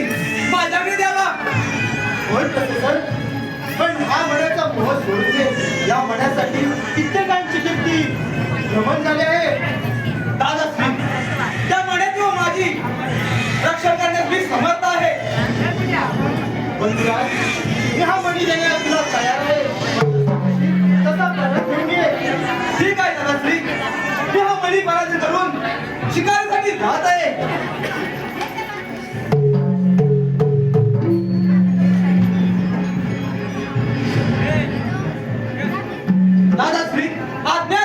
मणी माझ्याकडे द्यावा. होय प्रोफेसर, पण हा मण्याचा मोह सोडून दे. या मण्यासाठी कित्येकांची कीर्ती भ्रमण झाले आहे. दादाश्री, त्या मण्याची व माझी रक्षण करण्यास मी समर्थ आहे. बंधुराज, मी हा मणी देण्यास तुला तयार आहे. तसा परत घेऊन ये. ठीक आहे दादाश्री, मी हा मणी पराजित करून शिकारीसाठी जात आहे. दादाश्री, आज्ञा